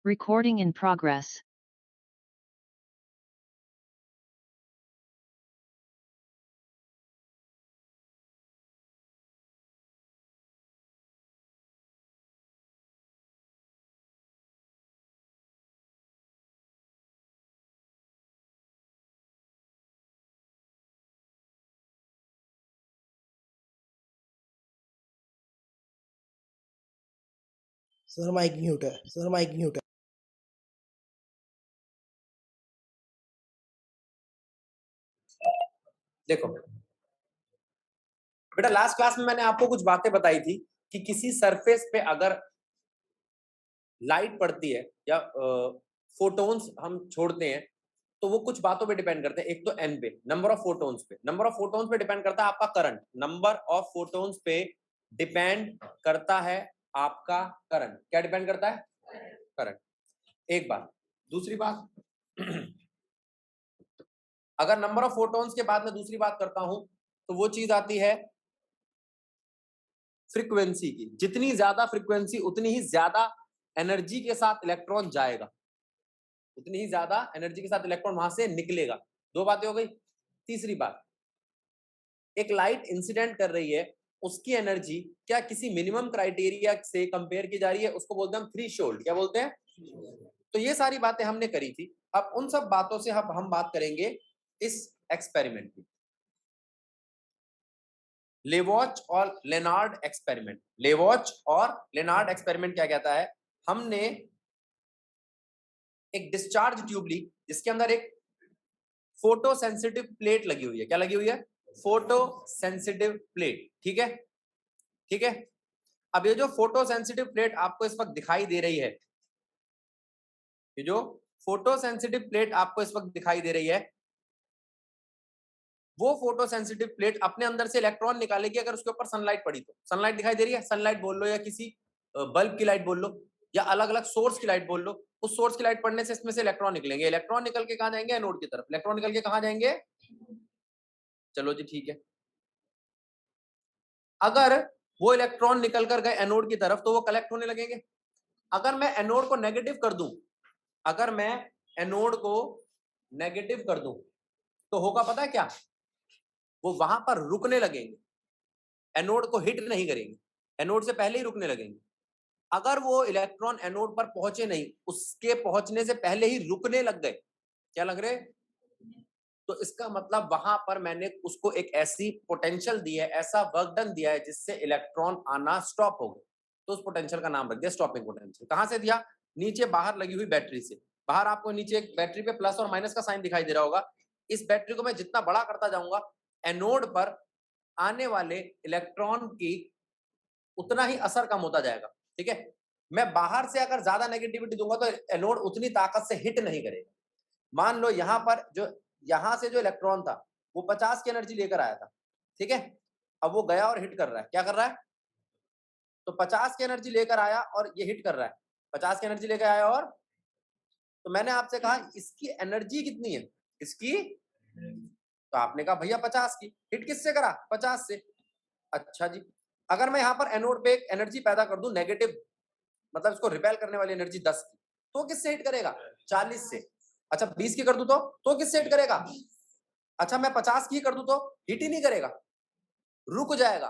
Recording in progress. Sir mike mute है। देखो बेटा, लास्ट क्लास में मैंने आपको कुछ बातें बताई थी कि किसी सरफेस पे अगर लाइट पड़ती है या फोटोन्स हम छोड़ते हैं तो वो कुछ बातों पे डिपेंड करते हैं। एक तो एन पे, नंबर ऑफ फोटोन्स पे डिपेंड करता है आपका करंट। नंबर ऑफ फोटोन्स पे डिपेंड करता है आपका करंट। क्या डिपेंड करता है? करंट। एक बात। दूसरी बात अगर नंबर ऑफ फोटोन्स के बाद में दूसरी बात करता हूं तो वो चीज आती है फ्रीक्वेंसी की। जितनी ज्यादा फ्रीक्वेंसी उतनी ही ज्यादा एनर्जी के साथ इलेक्ट्रॉन जाएगा, उतनी ही ज्यादा एनर्जी के साथ इलेक्ट्रॉन वहां से निकलेगा। दो बातें हो गई। तीसरी बात, एक लाइट इंसिडेंट कर रही है, उसकी एनर्जी क्या किसी मिनिमम क्राइटेरिया से कंपेयर की जा रही है, उसको बोलते हैं हम थ्रेशोल्ड। क्या बोलते हैं? तो ये सारी बातें हमने करी थी। अब उन सब बातों से अब हम बात करेंगे इस एक्सपेरिमेंट की। लेवॉच और लेनार्ड एक्सपेरिमेंट। लेवॉच और लेनार्ड एक्सपेरिमेंट क्या कहता है? हमने एक डिस्चार्ज ट्यूब ली जिसके अंदर एक फोटो सेंसिटिव प्लेट लगी हुई है। क्या लगी हुई है? Photo sensitive plate. ठीक है, ठीक है। अब ये जो फोटो सेंसिटिव प्लेट आपको इस वक्त दिखाई दे रही है, ये जो फोटो सेंसिटिव प्लेट आपको इस वक्त दिखाई दे रही है, वो फोटो सेंसिटिव प्लेट अपने अंदर से इलेक्ट्रॉन निकालेगी अगर उसके ऊपर सनलाइट पड़ी तो। सनलाइट दिखाई दे रही है, सनलाइट बोल लो या किसी बल्ब की लाइट बोल लो या अलग अलग सोर्स की लाइट बोल लो। उस सोर्स की लाइट पड़ने से इसमें से इलेक्ट्रॉन निकलेंगे। इलेक्ट्रॉन निकल के कहां जाएंगे? एनोड की तरफ। इलेक्ट्रॉन निकल के कहां जाएंगे? चलो जी, ठीक है। अगर वो इलेक्ट्रॉन निकल कर गए एनोड की तरफ तो वो कलेक्ट होने लगेंगे। अगर मैं एनोड को नेगेटिव कर दूं, अगर मैं एनोड को नेगेटिव कर दूं तो होगा पता है क्या? वो वहां पर रुकने लगेंगे, एनोड को हिट नहीं करेंगे, एनोड से पहले ही रुकने लगेंगे। अगर वो इलेक्ट्रॉन एनोड पर पहुंचे नहीं, उसके पहुंचने से पहले ही रुकने लग गए, क्या लग रहे? तो इसका मतलब वहां पर मैंने उसको एक ऐसी पोटेंशियल दी है, ऐसा वर्क डन दिया है जिससे इलेक्ट्रॉन आना स्टॉप हो गए। तो उस पोटेंशियल का नाम रख दिया स्टॉपिंग पोटेंशियल। कहां से दिया? नीचे बाहर लगी हुई बैटरी से। बाहर आपको नीचे एक बैटरी पे प्लस और माइनस का साइन दिखाई दे रहा होगा। इस बैटरी को मैं जितना बड़ा करता जाऊंगा, एनोड पर आने वाले इलेक्ट्रॉन की उतना ही असर कम होता जाएगा। ठीक है, मैं बाहर से अगर ज्यादा नेगेटिविटी दूंगा तो एनोड उतनी ताकत से हिट नहीं करेगा। मान लो यहां पर जो यहां से जो इलेक्ट्रॉन था वो 50 की एनर्जी लेकर आया था, ठीक है। अब वो गया और हिट कर रहा है। क्या कर रहा है? तो 50 की एनर्जी लेकर आया और ये हिट कर रहा है। 50 की एनर्जी लेकर आया और तो मैंने आपसे कहा इसकी एनर्जी कितनी है, इसकी? तो आपने कहा भैया 50 की। हिट किससे करा? 50 से। अच्छा जी, अगर मैं यहाँ पर एनोड पे एक एनर्जी पैदा कर दूं नेगेटिव, मतलब इसको रिपेल करने वाली एनर्जी 10 की, तो किससे हिट करेगा? 40 से। अच्छा 20 की कर दूं तो किससे हिट करेगा? अच्छा मैं 50 की कर दूं तो हिट ही नहीं करेगा, रुक जाएगा।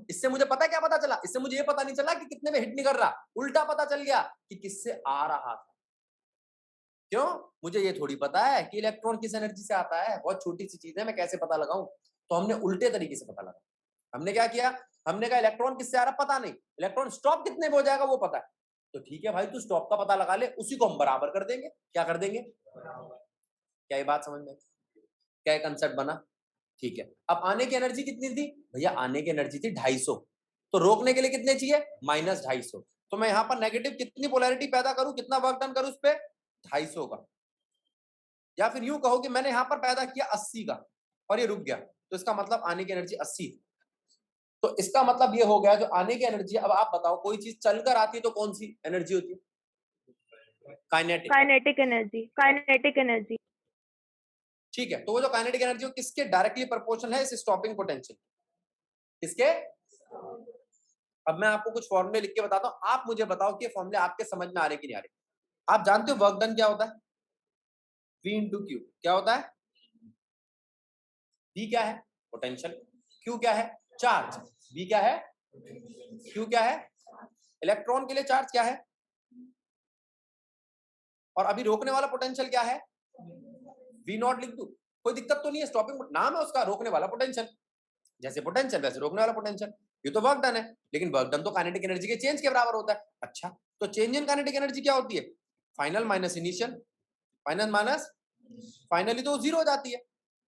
इससे मुझे पता है क्या पता चला? इससे मुझे ये पता नहीं चला कि कितने में हिट नहीं कर रहा, उल्टा पता चल गया कि किससे आ रहा था। क्यों? मुझे ये थोड़ी पता है कि इलेक्ट्रॉन किस एनर्जी से आता है, बहुत छोटी सी चीज है, मैं कैसे पता लगाऊं? तो हमने उल्टे तरीके से पता लगा। हमने क्या किया? हमने कहा इलेक्ट्रॉन किससे आ रहा पता नहीं, इलेक्ट्रॉन स्टॉप कितने में हो जाएगा वो पता है। तो ठीक है भाई, तू स्टॉप का पता लगा ले, उसी को हम बराबर कर देंगे। क्या कर देंगे? क्या ये बात समझ में? क्या कंसेप्ट बना? ठीक है। अब आने की एनर्जी कितनी थी भैया? आने की एनर्जी थी 250। तो रोकने के लिए कितने चाहिए? -250। तो मैं यहां पर नेगेटिव कितनी पोलैरिटी पैदा करूं, कितना वर्क डन करूं उस पे? 250 का। या फिर यूं कहो कि मैंने यहां पर पैदा किया 80 का और ये रुक गया, तो इसका मतलब आने की एनर्जी 80। तो इसका मतलब ये हो गया जो आने की एनर्जी। अब आप बताओ, कोई चीज चलकर आती है तो कौन सी एनर्जी होती है? काइनेटिक। Kinetic energy. ठीक है, तो वो जो काइनेटिक एनर्जी किसके डायरेक्टली प्रोपोर्शनल है? इस स्टॉपिंग पोटेंशियल। किसके? अब मैं आपको कुछ फॉर्मूले लिख के बताता हूं, आप मुझे बताओ कि ये फॉर्मूले आपके समझ में आ रहे कि नहीं आ रहे। आप जानते हो वर्क डन क्या होता है? V इंटू क्यू क्या होता है? V क्या है? पोटेंशियल। Q क्या है? चार्ज। V क्या है? Q क्या है? इलेक्ट्रॉन के लिए चार्ज क्या है? और अभी रोकने वाला पोटेंशियल क्या है? V नॉट लिख दूं, कोई दिक्कत तो नहीं है, स्टॉपिंग नाम है उसका, रोकने वाला पोटेंशियल। जैसे पोटेंशियल वैसे रोकने वाला पोटेंशियल। ये तो वर्क डन है, लेकिन वर्क डन तो काइनेटिक एनर्जी के चेंज के बराबर होता है। अच्छा, तो चेंज इन काइनेटिक एनर्जी क्या होती है? Final minus initial, final minus finally, तो जीरो हो जाती है।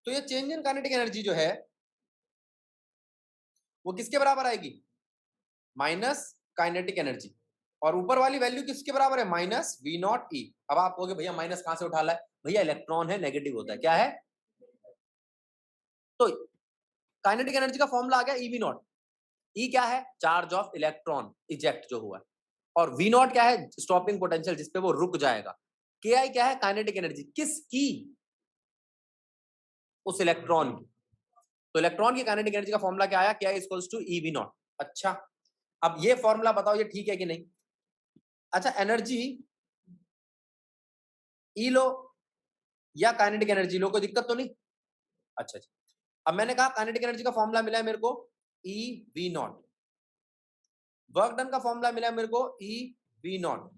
तो ये चेंज इन काइनेटिक एनर्जी जो है वो किसके बराबर आएगी? Minus kinetic energy. और ऊपर वाली वैल्यू किसके बराबर है? माइनस वी नॉट ई। अब आप कहोगे भैया माइनस कहां से उठा ला है? भैया इलेक्ट्रॉन है, नेगेटिव होता है, क्या है? तो काइनेटिक एनर्जी का फॉर्मूला आ गया ई वी नॉट। ई क्या है? चार्ज ऑफ इलेक्ट्रॉन इजेक्ट जो हुआ है। और वी नॉट क्या है? स्टॉपिंग पोटेंशियल, जिसपे वो रुक जाएगा। के आई क्या है? काइनेटिक एनर्जी किसकी? उस इलेक्ट्रॉन की। तो इलेक्ट्रॉन की काइनेटिक एनर्जी का फॉर्मूला क्या आया? क्या equals to E V naught. अच्छा, अब ये फॉर्मूला बताओ ये ठीक है कि नहीं? अच्छा, एनर्जी ई लो या काइनेटिक एनर्जी लो, कोई दिक्कत तो नहीं? अच्छा अच्छा, अब मैंने कहा काइनेटिक एनर्जी का फॉर्मूला मिला है मेरे को ई वी नॉट, वर्क डन का फॉर्मूला मिला है मेरे को ई वी नॉट।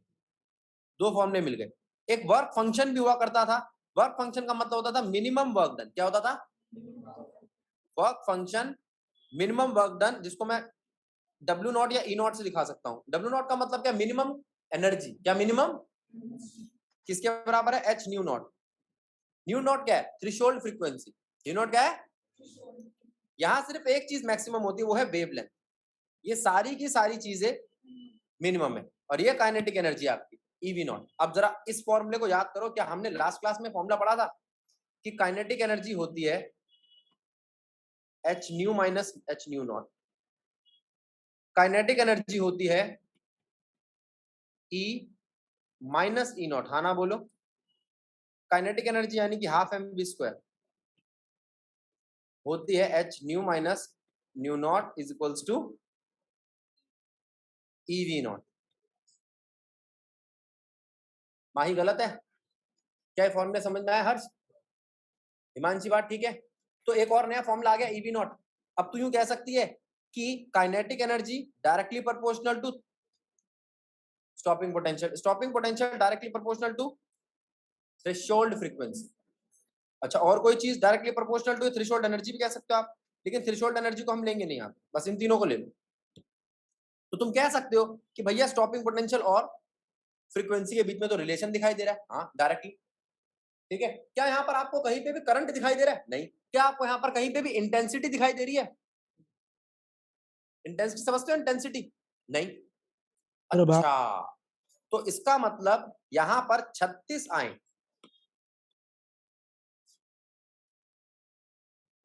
दो फॉर्मूले मिल गए। एक वर्क फंक्शन भी हुआ करता था। वर्क फंक्शन का मतलब होता था मिनिमम वर्क डन। क्या होता था? Work function minimum work done, जिसको मैं डब्ल्यू नॉट या ई नॉट से दिखा सकता हूं। डब्ल्यू नॉट का मतलब क्या? Minimum energy. क्या मिनिमम? किसके बराबर है? H new not. New not क्या है? Threshold frequency. न्यू नॉट क्या है? यहां सिर्फ एक चीज मैक्सिमम होती है, वो है वेवलेंथ। ये सारी की सारी चीजें मिनिमम है। और ये काइनेटिक एनर्जी आपकी ईवी नॉट। अब जरा इस फॉर्मूले को याद करो। क्या हमने लास्ट क्लास में फॉर्मूला पढ़ा था कि काइनेटिक एनर्जी होती है H nu minus H new not. Kinetic energy होती है ई माइनस ई नॉट। हाँ ना बोलो। काइनेटिक एनर्जी यानी कि हाफ एम वी स्क्वायर होती है H nu minus nu naught is equals to E V naught. Mahi गलत है क्या? ये फॉर्मूले समझ में आया हर्ष? हिमांशी बात ठीक है? तो एक और नया फॉर्मूला आ गया ई वी नॉट। अब तू यूं कह सकती है कि kinetic energy directly proportional to stopping potential, stopping potential directly proportional to threshold frequency. अच्छा, और कोई चीज directly proportional to threshold energy भी कह सकते हो आप, लेकिन थ्रेशोल्ड एनर्जी को हम लेंगे नहीं आप, बस इन तीनों को ले लो। तो तुम कह सकते हो कि भैया स्टॉपिंग पोटेंशियल और फ्रीक्वेंसी के बीच में तो रिलेशन दिखाई दे रहा है। हाँ, डायरेक्टली। ठीक है, क्या यहाँ पर आपको कहीं पे भी करंट दिखाई दे रहा है? नहीं। क्या आपको यहाँ पर कहीं पे भी इंटेंसिटी दिखाई दे रही है? इंटेंसिटी समझते हो? इंटेंसिटी नहीं। अच्छा, तो इसका मतलब यहां पर 36 आए,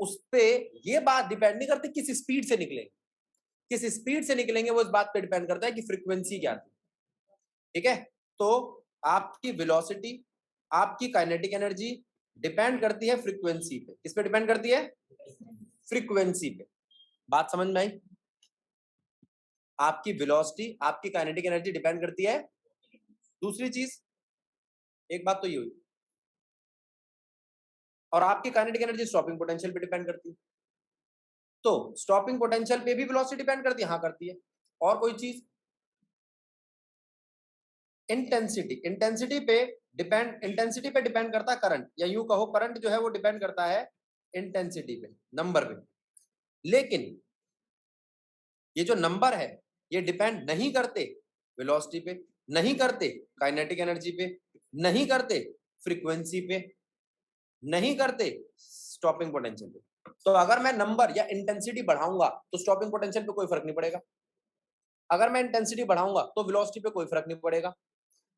उस पे ये बात डिपेंड नहीं करती किस स्पीड से निकलेंगे। किस स्पीड से निकलेंगे वो इस बात पे डिपेंड करता है कि फ्रीक्वेंसी क्या थी। ठीक है, तो आपकी वेलोसिटी, आपकी काइनेटिक एनर्जी डिपेंड करती है फ्रीक्वेंसी पे। किस पे डिपेंड करती है? फ्रीक्वेंसी पे। बात समझ में आई? आपकी वेलोसिटी, आपकी काइनेटिक एनर्जी डिपेंड करती है। दूसरी चीज, एक बात तो ये हुई, और आपकी काइनेटिक एनर्जी स्टॉपिंग पोटेंशियल पे डिपेंड करती है। तो स्टॉपिंग पोटेंशियल पे भी वेलोसिटी डिपेंड करती है? हाँ, करती है। और कोई चीज? इंटेंसिटी। इंटेंसिटी पे डिपेंड करता है करंट, या यूं कहो करंट जो है वो डिपेंड करता है इंटेंसिटी पे, नंबर पे। लेकिन ये जो नंबर है ये डिपेंड नहीं करते वेलोसिटी पे, नहीं करते काइनेटिक एनर्जी पे, नहीं करते फ्रीक्वेंसी पे, नहीं करते स्टॉपिंग पोटेंशियल पे। तो अगर मैं नंबर या इंटेंसिटी बढ़ाऊंगा तो स्टॉपिंग पोटेंशियल पे कोई फर्क नहीं पड़ेगा। अगर मैं इंटेंसिटी बढ़ाऊंगा तो वेलोसिटी पे कोई फर्क नहीं पड़ेगा।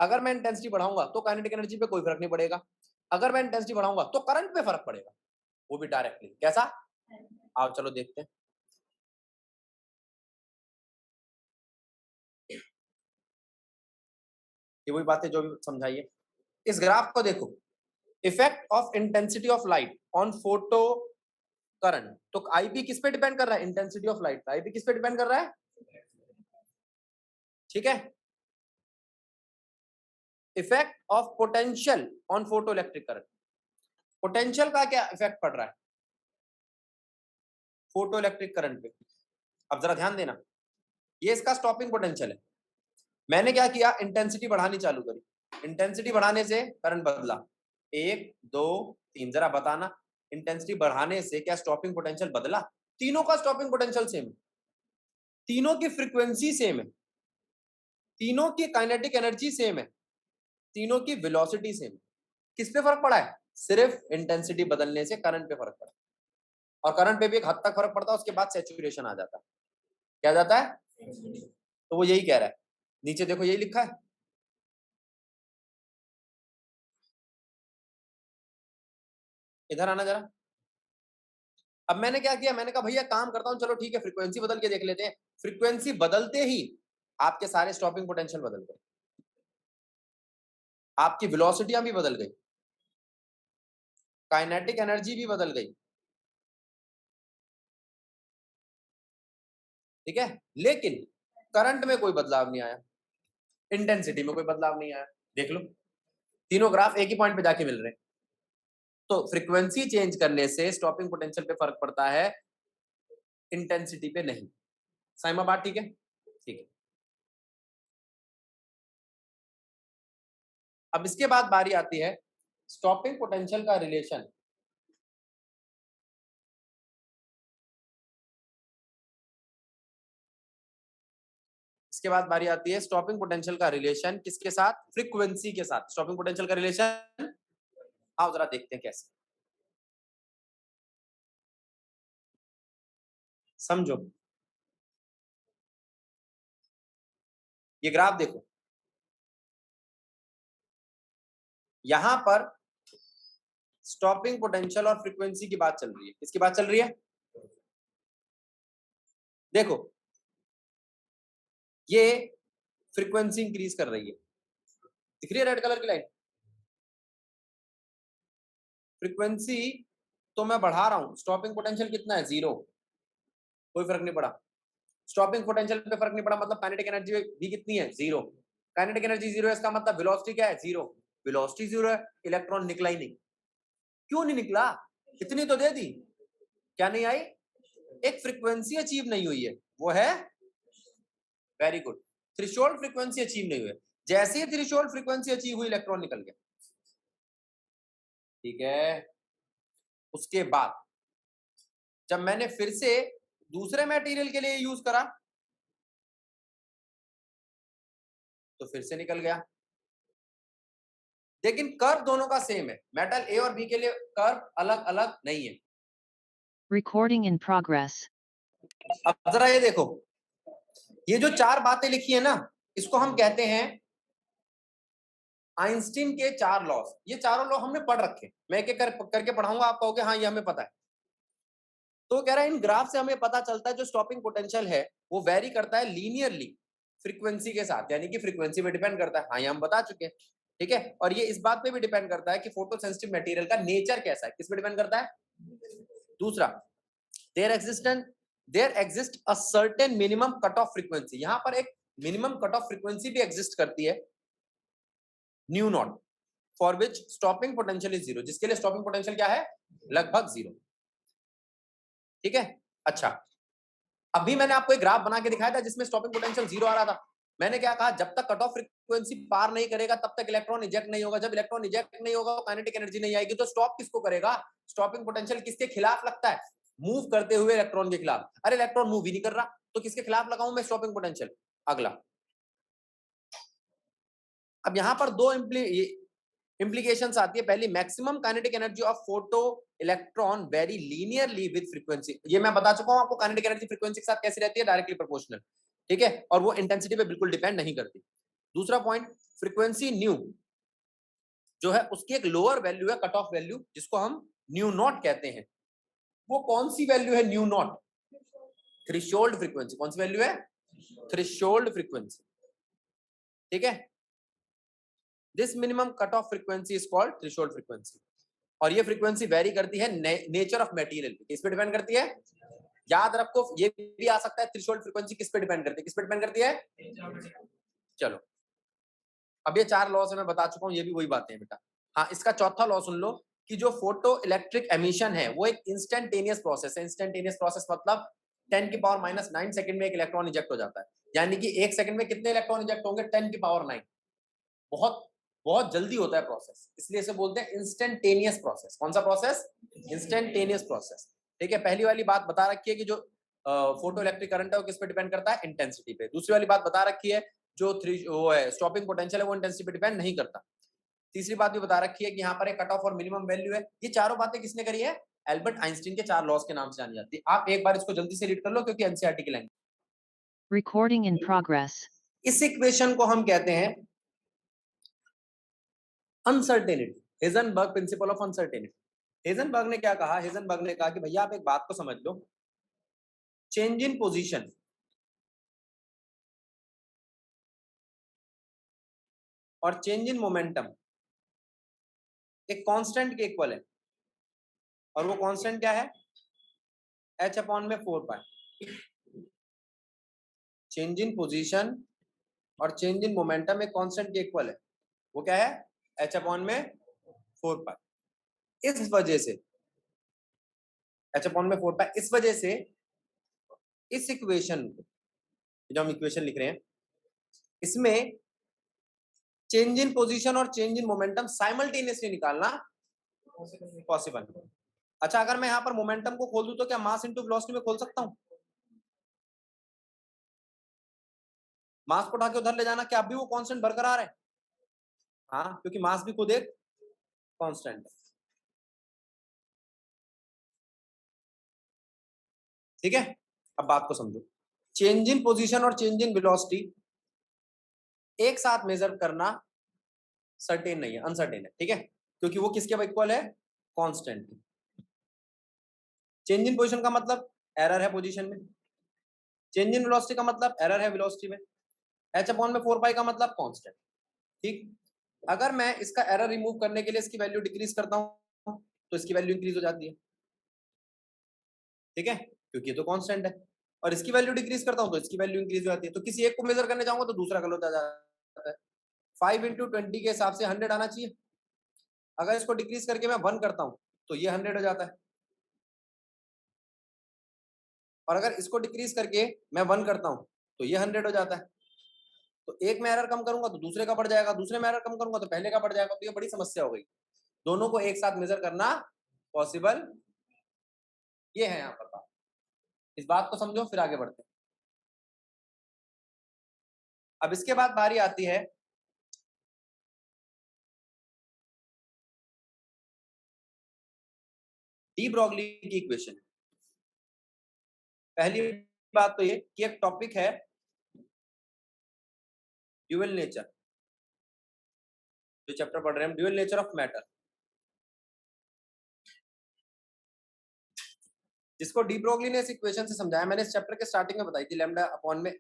अगर मैं इंटेंसिटी बढ़ाऊंगा तो काइनेटिक एनर्जी पे कोई फर्क नहीं पड़ेगा। अगर मैं इंटेंसिटी बढ़ाऊंगा तो करंट पे फर्क पड़ेगा, वो भी डायरेक्टली। कैसा? आओ चलो देखते हैं। ये वही बातें जो भी समझाइए। इस ग्राफ को देखो, effect of intensity of light on photo current. तो आईपी किस पे डिपेंड कर रहा है? Intensity of light. आईपी किस पे डिपेंड कर रहा है? ठीक है। Effect of potential on photo electric current, potential का क्या इफेक्ट पड़ रहा है फोटो इलेक्ट्रिक करंट पे। अब जरा ध्यान देना, ये इसका स्टॉपिंग पोटेंशियल है। मैंने क्या किया, इंटेंसिटी बढ़ानी चालू करी, इंटेंसिटी बढ़ाने से करंट बदला, 1 2 3। जरा बताना इंटेंसिटी बढ़ाने से क्या स्टॉपिंग पोटेंशियल बदला? तीनों का स्टॉपिंग पोटेंशियल सेम है, तीनों की फ्रीक्वेंसी सेम है, तीनों की काइनेटिक एनर्जी सेम है, तीनों की वेलोसिटी सेम है। किस पे फर्क पड़ा है? सिर्फ इंटेंसिटी बदलने से करंट पे फर्क पड़ा, और करंट पे भी एक हद तक फर्क पड़ता है, उसके बाद सैचुरेशन आ जाता है। क्या जाता है? तो वो यही कह रहा है, नीचे देखो यही लिखा है, इधर आना जरा। अब मैंने क्या किया, मैंने कहा भैया काम करता हूं, चलो ठीक है फ्रीक्वेंसी बदल के देख लेते हैं। फ्रीक्वेंसी बदलते ही आपके सारे स्टॉपिंग पोटेंशियल बदल गए, आपकी वेलोसिटियां भी बदल गई, काइनेटिक एनर्जी भी बदल गई, ठीक है। लेकिन करंट में कोई बदलाव नहीं आया, इंटेंसिटी में कोई बदलाव नहीं आया। देख लो तीनों ग्राफ एक ही पॉइंट पे जाके मिल रहे हैं। तो फ्रीक्वेंसी चेंज करने से स्टॉपिंग पोटेंशियल पे फर्क पड़ता है, इंटेंसिटी पे नहीं। साइमा बात ठीक है? ठीक है। अब इसके बाद बारी आती है स्टॉपिंग पोटेंशियल का रिलेशन। इसके बाद बारी आती है स्टॉपिंग पोटेंशियल का रिलेशन किसके साथ? फ्रीक्वेंसी के साथ। स्टॉपिंग पोटेंशियल का रिलेशन आओ जरा देखते हैं कैसे, समझो। ये ग्राफ देखो, यहां पर स्टॉपिंग पोटेंशियल और फ्रीक्वेंसी की बात चल रही है। किसकी बात चल रही है? देखो ये फ्रीक्वेंसी इंक्रीज कर रही है, दिख रही है रेड कलर की लाइन? फ्रीक्वेंसी तो मैं बढ़ा रहा हूं, स्टॉपिंग पोटेंशियल कितना है? 0, कोई फर्क नहीं पड़ा। स्टॉपिंग पोटेंशियल पे फर्क नहीं पड़ा, मतलब काइनेटिक एनर्जी भी कितनी है? 0। काइनेटिक एनर्जी 0 है, इसका मतलब वेलोसिटी क्या है? 0। वेलोसिटी 0 है, इलेक्ट्रॉन निकला ही नहीं। क्यों नहीं निकला? इतनी तो दे दी, क्या नहीं आई? एक फ्रीक्वेंसी अचीव नहीं हुई है, वो है, very good, threshold frequency achieve नहीं हुई है। जैसे ही थ्रेशोल्ड फ्रीक्वेंसी अचीव हुई, इलेक्ट्रॉन निकल गया, ठीक है। उसके बाद जब मैंने फिर से दूसरे मटेरियल के लिए यूज करा तो फिर से निकल गया। लेकिन कर्व दोनों का सेम है, मेटल ए और बी के लिए कर्व अलग अलग नहीं है। Recording in progress. अब जरा ये देखो, ये जो 4 बातें लिखी है ना, इसको हम कहते हैं आइंस्टीन के 4 लॉस। ये चारों लॉ हमने पढ़ रखे, मैं एक एक करके पढ़ाऊंगा, आप कहोगे हाँ ये हमें पता है। तो कह रहा है इन ग्राफ से हमें पता चलता है जो स्टॉपिंग पोटेंशियल है वो वेरी करता है लीनियरली फ्रीक्वेंसी के साथ, यानी कि फ्रीक्वेंसी पे डिपेंड करता है। हाँ ये हम बता चुके हैं, ठीक है। और ये इस बात पे भी डिपेंड करता है कि फोटो सेंसिटिव मटेरियल का नेचर कैसा है। किस पे डिपेंड करता है? दूसरा, there exist a certain minimum cut off frequency. यहां पर एक मिनिमम कट ऑफ फ्रीक्वेंसी भी एग्जिस्ट करती है, nu naught, for which stopping potential is 0, जिसके लिए स्टॉपिंग पोटेंशियल क्या है? लगभग 0, ठीक है। अच्छा, अभी मैंने आपको एक ग्राफ बना के दिखाया था जिसमें स्टॉपिंग पोटेंशियल 0 आ रहा था। मैंने क्या कहा? जब तक कट ऑफ फ्रीक्वेंसी पार नहीं करेगा तब तक इलेक्ट्रॉन इजेक्ट नहीं होगा। जब इलेक्ट्रॉन इजेक्ट नहीं होगा, काइनेटिक एनर्जी नहीं आएगी। तो स्टॉप किसको करेगा? स्टॉपिंग पोटेंशियल किसके खिलाफ लगता है? मूव करते हुए इलेक्ट्रॉन के खिलाफ। अरे इलेक्ट्रॉन मूव ही नहीं कर रहा, तो किसके खिलाफ लगाऊं मैं स्टॉपिंग पोटेंशियल? अगला, अब यहां पर दो इंप्लीकेशंस आती है। पहली, maximum kinetic energy of photo electron very linearly with frequency. ये मैं बता चुका हूं आपको, काइनेटिक एनर्जी फ्रीक्वेंसी के साथ कैसी रहती है? डायरेक्टली प्रोपोर्शनल, ठीक है। और वो इंटेंसिटी पे बिल्कुल डिपेंड नहीं करती। दूसरा पॉइंट, फ्रीक्वेंसी न्यू जो है उसकी एक लोअर वैल्यू है, कट ऑफ वैल्यू, जिसको हम न्यू नॉट कहते हैं। वो कौन सी वैल्यू है? Nu not, threshold frequency. कौन सी वैल्यू है? थ्रेशोल्ड फ्रीक्वेंसी, ठीक है। This minimum cut off frequency is called threshold frequency. और ये फ्रीक्वेंसी वेरी करती है नेचर ऑफ मटेरियल पे। किस पे डिपेंड करती है? याद रखो, ये भी आ सकता है थ्रेशोल्ड फ्रीक्वेंसी किस पे डिपेंड करती है? किस पे डिपेंड करती है? चलो, अब ये 4 लॉ से मैं बता चुका हूँ, ये भी वही बातें हैं बेटा। हाँ, इसका चौथा लॉ सुन लो कि जो फोटो इलेक्ट्रिक एमिशन है वो एक इंस्टेंटेनियस प्रोसेस है। इंस्टेंटेनियस प्रोसेस मतलब 10 की पावर -9 सेकंड में एक इलेक्ट्रॉन इजेक्ट हो जाता है। यानी कि 1 सेकंड में कितने इलेक्ट्रॉन इजेक्ट होंगे? 10 की पावर 9। बहुत बहुत जल्दी होता है प्रोसेस, इसलिए इसे बोलते हैं इंस्टेंटेनियस प्रोसेस। कौन सा प्रोसेस? Instantaneous process. ठीक है, पहली वाली बात बता रखी है कि जो फोटो इलेक्ट्रिक करंट है वो किस पे डिपेंड करता है? इंटेंसिटी पे। दूसरी वाली बात बता रखी है जो वो है स्टॉपिंग पोटेंशियल है वो इंटेंसिटी पे डिपेंड नहीं करता। तीसरी बात भी बता रखी है कि यहाँ पर एक कट ऑफ और मिनिमम वैल्यू है। ये चारों बातें किसने करी है? एल्बर्ट आइंस्टीन के 4 लॉस के नाम से जानी जाती है। आप एक बार इसको जल्दी से रीड कर लो क्योंकि एनसीईआरटी की लाइन। Recording in progress. इस इक्वेशन को हम कहते हैं uncertainty, Heisenberg principle of uncertainty. Heisenberg ने क्या कहा? हेजनबर्ग ने कहा कि भैया आप एक बात को समझ लो, चेंज इन पोजीशन और चेंज इन मोमेंटम एक कांस्टेंट के इक्वल है। और वो कांस्टेंट क्या है? h अपॉन में 4 पाई। चेंज इन पोजीशन और चेंज इन मोमेंटम एक कांस्टेंट के इक्वल है। वो क्या है? h अपॉन में 4 पाई। इस वजह से h अपॉन में 4 पाई, इस वजह से इस इक्वेशन जो हम इक्वेशन लिख रहे हैं इसमें चेंज इन पोजीशन और चेंज इन मोमेंटम साइमल्टेनियसली निकालना पॉसिबल है। अच्छा, अगर मैं यहां पर मोमेंटम को खोल दूं तो क्या मास इनटू वेलोसिटी में खोल सकता हूं? मास को उठा के उधर ले जाना, क्या अभी वो कांस्टेंट बरकरार है? हाँ, क्योंकि मास भी खुद एक कांस्टेंट है। ठीक है, अब बात को समझो। चेंज इन पोजीशन और चेंज इन वेलोसिटी एक साथ मेजर करना सर्टेन नहीं है, अनसर्टेन है। ठीक है, क्योंकि वो किसके इक्वल है? कांस्टेंट। चेंज इन पोजीशन का मतलब एरर है पोजीशन में, चेंज इन वेलोसिटी का मतलब एरर है वेलोसिटी में, h अपॉन में 4 पाई का मतलब कांस्टेंट। ठीक, अगर मैं इसका एरर रिमूव करने के लिए इसकी वैल्यू डिक्रीज करता हूं तो इसकी वैल्यू इंक्रीज हो जाती है। ठीक है, क्योंकि ये तो कांस्टेंट है। और इसकी वैल्यू डिक्रीज करता हूं तो इसकी वैल्यू इंक्रीज हो जाती है। तो किसी एक को मेजर करने जाऊंगा तो दूसरा गलत आ जाता है। 5 इंटू 20 के हिसाब से 100 आना चाहिए। अगर इसको डिक्रीज करके मैं 1 करता हूं तो ये 100 हो जाता है। और अगर इसको डिक्रीज करके मैं 1 करता हूं तो ये 100 हो जाता है। तो एक में एरर कम करूंगा तो दूसरे का बढ़ जाएगा, दूसरे में एरर कम करूंगा तो पहले का बढ़ जाएगा। तो ये बड़ी समस्या हो गई। दोनों को एक साथ मेजर करना पॉसिबल ये है यहाँ पर बात। इस बात को समझो, फिर आगे बढ़ते हैं। अब इसके बाद बारी आती है डी ब्रॉगली की इक्वेशन। पहली बात तो ये कि एक टॉपिक है ड्यूअल नेचर, जो चैप्टर पढ़ रहे हैं ड्यूअल नेचर ऑफ मैटर, जिसको डी ब्रॉगली ने इस इक्वेशन से समझाया। मैंने इस चैप्टर के स्टार्टिंग में बताई थी, लैम्डा अपॉन में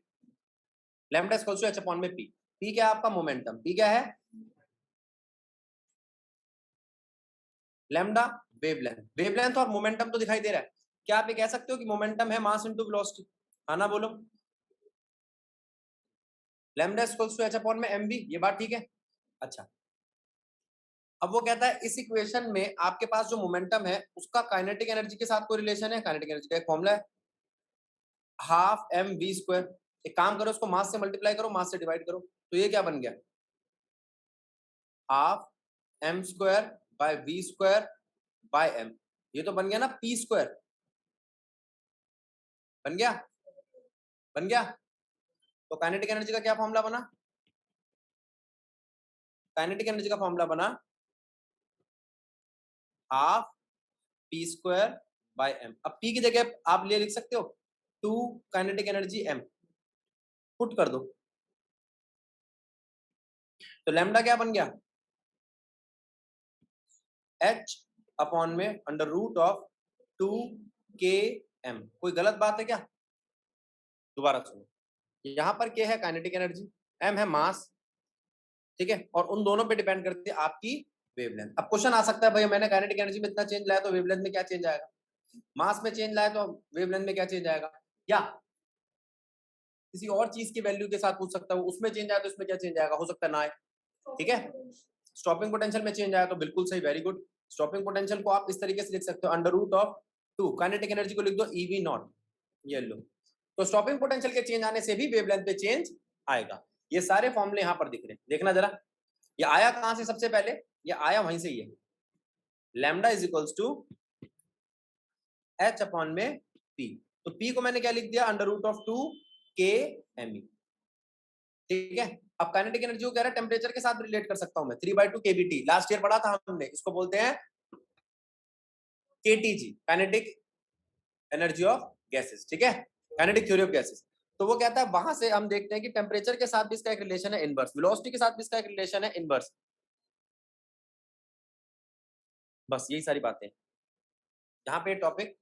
lambda equals to h upon में p। p क्या है आपका? मोमेंटम। p क्या है? Lambda wavelength. वेवलेंथ और मोमेंटम तो दिखाई दे रहा है। क्या आप ये कह सकते हो कि मोमेंटम है मास इनटू वेलोसिटी? हाँ ना बोलो। Lambda equals to h upon में mv, ये बात ठीक है। अच्छा, अब वो कहता है इस इक्वेशन में आपके पास जो मोमेंटम है उसका काइनेटिक एनर्जी के साथ कोई रिलेशन है। काइनेटिक एनर्जी का एक फॉर्मूला है हाफ एम वी स्क्वायर। एक काम करो, उसको मास से मल्टीप्लाई करो, मास से डिवाइड करो, तो ये क्या बन गया? Half M square by V square by M. ये तो बन गया ना पी स्क्वायर। बन गया? बन गया। तो काइनेटिक एनर्जी का क्या फॉर्मूला बना? काइनेटिक एनर्जी का फॉर्मूला बना half P square by M. अब पी की जगह आप ले लिख सकते हो 2 काइनेटिक एनर्जी एम, पुट कर दो तो लैम्डा क्या बन गया? h अपॉन में अंडर रूट ऑफ 2 के एम। कोई गलत बात है क्या? दोबारा सुनो, यहां पर क्या है? काइनेटिक एनर्जी, m है मास। ठीक है, और उन दोनों पे डिपेंड करती है आपकी वेवलेंथ। अब क्वेश्चन आ सकता है भाई मैंने काइनेटिक एनर्जी में इतना चेंज लाया तो वेवलेंथ में क्या चेंज आएगा? मास में चेंज लाया तो वेवलेंथ में क्या चेंज आएगा? या किसी और चीज की वैल्यू के साथ पूछ सकता है, उसमें चेंज आया तो इसमें क्या चेंज आएगा, हो सकता है ना आए, ठीक है। स्टॉपिंग पोटेंशियल में चेंज आया तो बिल्कुल सही, वेरी गुड। स्टॉपिंग पोटेंशियल को आप इस तरीके से लिख सकते हो, under root of 2, kinetic energy को लिख दो EV नॉट, ये लो। तो स्टॉपिंग पोटेंशियल के चेंज आने से भी वेवलेंथ पे चेंज आएगा। ये सारे फॉर्मूले यहाँ पर दिख रहे हैं, देखना जरा। ये आया कहां से, सबसे पहले ये आया वहीं से, ये lambda is equals to H upon में P। तो P को मैंने क्या लिख दिया, अंडर रूट ऑफ 2 KME, ठीक है। अब काइनेटिक एनर्जी को कह रहा है टेम्परेचर के साथ रिलेट कर सकता हूं मैं, 3/2 kBT, लास्ट ईयर पढ़ा था हमने, इसको बोलते हैं KTG, kinetic energy of gases, ठीक है, काइनेटिक थ्योरी ऑफ गैसेस। तो वो कहता है, वहां से हम देखते हैं कि टेम्परेचर के साथ भी इसका एक रिलेशन है इनवर्स, वेलोसिटी के साथ भी इसका एक रिलेशन है इनवर्स। बस यही सारी बातें यहाँ पे टॉपिक,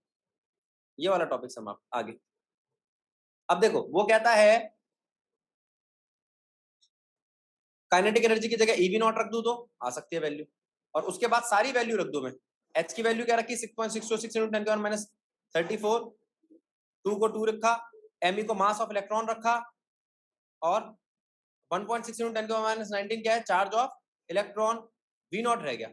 ये वाला टॉपिक समाप्त। आगे अब देखो, वो कहता है काइनेटिक एनर्जी की जगह EV नॉट रख दूं तो आ सकती है वैल्यू, और उसके बाद सारी वैल्यू रख दूं मैं। H की वैल्यू क्या रखी, 6.626 × 10⁻34, 2 को 2 रखा, Me को मास ऑफ इलेक्ट्रॉन रखा, और 1.6 × 10⁻19 क्या है, charge of electron, V naught रह गया।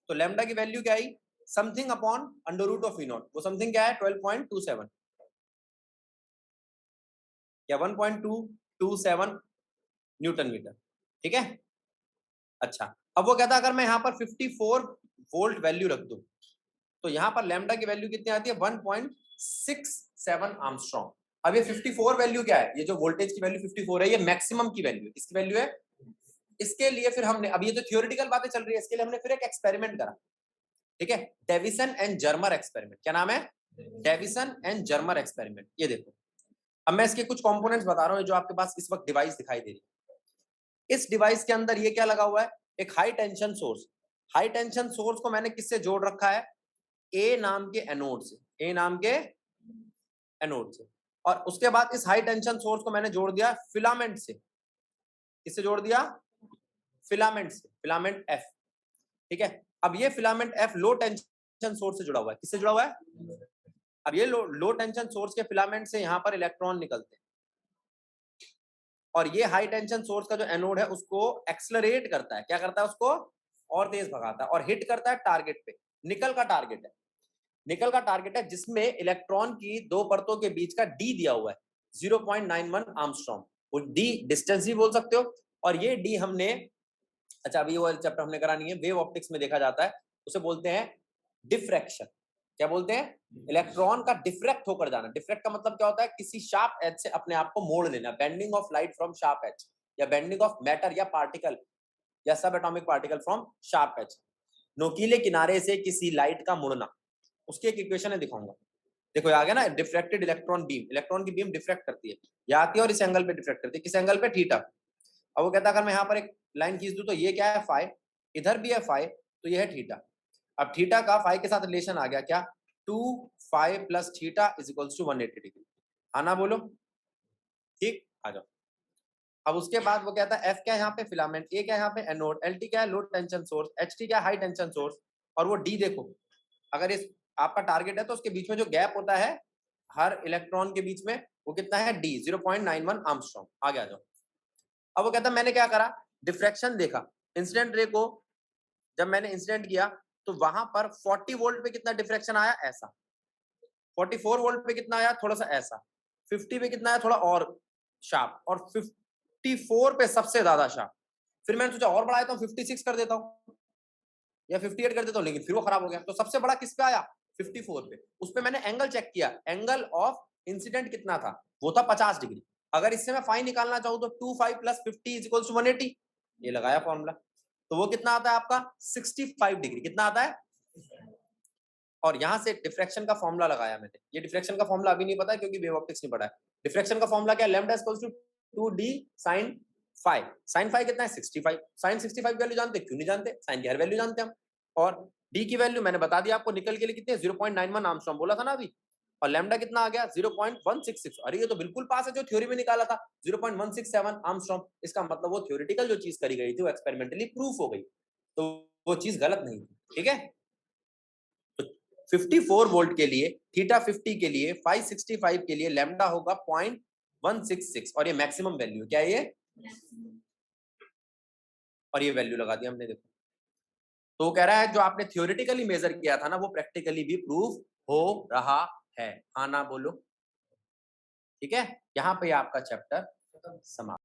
तो लैम्डा की वैल्यू क्या आई, something upon under root of V naught, वो समथिंग क्या है 12.27 या 1.227 न्यूटन मीटर, ठीक है। अच्छा, अब वो कहता है अगर मैं यहाँ पर 54 वोल्ट वैल्यू रख दूं तो यहाँ पर लैम्डा की वैल्यू कितनी आती है, 1.67 आर्मस्ट्रॉन्ग। अब ये 54 वैल्यू क्या है, ये जो वोल्टेज की वैल्यू 54 है, ये मैक्सिमम की वैल्यू है, इसकी वैल्यू है। इसके लिए फिर हमने, अब ये तो थियोरेटिकल बातें चल रही है, इसके लिए हमने फिर एक एक्सपेरिमेंट करा, ठीक है, डेविसन एंड जर्मर एक्सपेरिमेंट। क्या नाम है, डेविसन एंड जर्मर एक्सपेरिमेंट। ये देखो, अब मैं इसके कुछ कंपोनेंट्स बता रहा हूँ जो आपके पास इस वक्त डिवाइस दिखाई दे रही है। इस डिवाइस के अंदर ये क्या लगा हुआ है, एक high tension source. High tension source को मैंने किससे जोड़ रखा है, ए नाम के एनोड से, ए नाम के एनोड से। और उसके बाद इस हाई टेंशन सोर्स को मैंने जोड़ दिया फिलामेंट से। किससे जोड़ दिया, फिलामेंट से, फिलामेंट F, ठीक है। अब ये फिलामेंट F लो टेंशन सोर्स से जुड़ा हुआ है, किससे जुड़ा हुआ है। अब ये लो टेंशन सोर्स के फिलामेंट से यहां पर इलेक्ट्रॉन निकलते हैं, और ये हाई टेंशन सोर्स का जो एनोड है उसको एक्सलरेट करता है, क्या करता है, उसको और तेज भगाता है, और हिट करता है टारगेट पे। निकल का टारगेट है, निकल का टारगेट है जिसमें इलेक्ट्रॉन की दो परतों के बीच का डी दिया हुआ है 0.91 आर्मस्ट्रॉन्ग, वो डी डिस्टेंस भी बोल सकते हो। और ये डी हमने, अच्छा अभी वो चैप्टर हमने करा नहीं है, वेव ऑप्टिक्स में देखा जाता है, उसे बोलते हैं डिफ्रैक्शन। क्या बोलते हैं, इलेक्ट्रॉन का डिफ्रैक्ट होकर जाना। डिफ्रैक्ट का मतलब क्या होता है, किसी शार्प एज से अपने आप को मोड़ लेना, bending of light from sharp edge, या बेंडिंग ऑफ मैटर या पार्टिकल या sub atomic particle from sharp edge, नोकीले किनारे से किसी लाइट का मुड़ना। उसकी एक इक्वेशन है, दिखाऊंगा। देखो आ गया ना, डिफ्रैक्टेड इलेक्ट्रॉन बीम, इलेक्ट्रॉन की बीम डिफ्रैक्ट करती है, ये आती है और इस एंगल पे डिफ्रैक्ट करती है, किस एंगल पे, थीटा। अब वो कहता है अगर मैं यहाँ पर एक लाइन खींच दूं तो ये क्या है, फाई, इधर भी है फाई, तो ये है थीटा। अब थीटा का फाई के साथ रिलेशन आ गया, क्या, 2 phi plus theta is equals to 180 degree. आना बोलो, ठीक, आ जाओ। अब उसके बाद वो कहता है एफ क्या है यहाँ पे, फिलामेंट, ए क्या है यहाँ पे, एनोड, एल टी क्या है, लो टेंशन सोर्स, एच टी क्या है, हाई टेंशन सोर्स, और वो डी देखो, अगर इस आपका टारगेट है तो उसके बीच में जो गैप होता है हर इलेक्ट्रॉन के बीच में, वो कितना है, डी 0.91 आर्मस्ट्रॉन्ग। आगे आ जाओ। अब वो कहता है मैंने क्या करा, डिफ्रैक्शन देखा, इंसिडेंट रे को जब मैंने इंसिडेंट किया तो वहां पर 40 वोल्ट पे कितना डिफ्रैक्शन आया, ऐसा, 44 वोल्ट पे कितना आया, थोड़ा सा ऐसा, 50 पे कितना आया, थोड़ा और शार्प, और 54 पे सबसे ज्यादा शार्प। फिर मैंने सोचा और बढ़ाया तो 56 कर देता हूँ या 58 कर देता हूँ, लेकिन फिर वो खराब हो गया। तो सबसे बड़ा किस पे आया, 54 पे। उस पे मैंने एंगल चेक किया, एंगल ऑफ इंसिडेंट कितना था, वो था 50 डिग्री। अगर इससे मैं फाई निकालना चाहूँ तो 25 + 50 इज इक्वल्स टू 180, ये लगाया फॉर्मूला, तो वो कितना आता है आपका, 65 डिग्री। कितना आता है, और यहां से डिफ्रैक्शन का फॉर्मूला लगाया मैंने। ये डिफ्रैक्शन का फॉर्मूला अभी नहीं पता क्योंकि वेव ऑप्टिक्स नहीं पढ़ा है। डिफ्रैक्शन का फॉर्मूला क्या है, lambda equals to 2d sin phi. sin phi कितना है, 65। sin 65 की वैल्यू जानते, क्यों नहीं जानते, sin की हर वैल्यू जानते हम। और d की वैल्यू मैंने बता दिया आपको, निकल के लिए कितने, 0.91 आर्मस्ट्रॉन्ग बोला था ना अभी, और लैम्डा कितना आ गया, 0.166। अरे ये तो बिल्कुल पास है जो थ्योरी में निकाला था, 0.167 आर्मस्ट्रॉन्ग। इसका मतलब वो थ्योरेटिकल जो चीज करी गई थी वो एक्सपेरिमेंटली प्रूफ हो गई, तो वो चीज गलत नहीं थी, ठीक है। 54 वोल्ट के लिए, थीटा 50 के लिए, 565 के लिए लैम्डा होगा 166 और ये मैक्सिमम वैल्यू क्या है ये, और ये वैल्यू लगा दी हमने, देखो। तो कह रहा है जो आपने थियोरेटिकली मेजर किया था ना वो प्रैक्टिकली भी प्रूव हो रहा है, हाँ ना बोलो, ठीक है। यहाँ पे आपका चैप्टर समाप्त।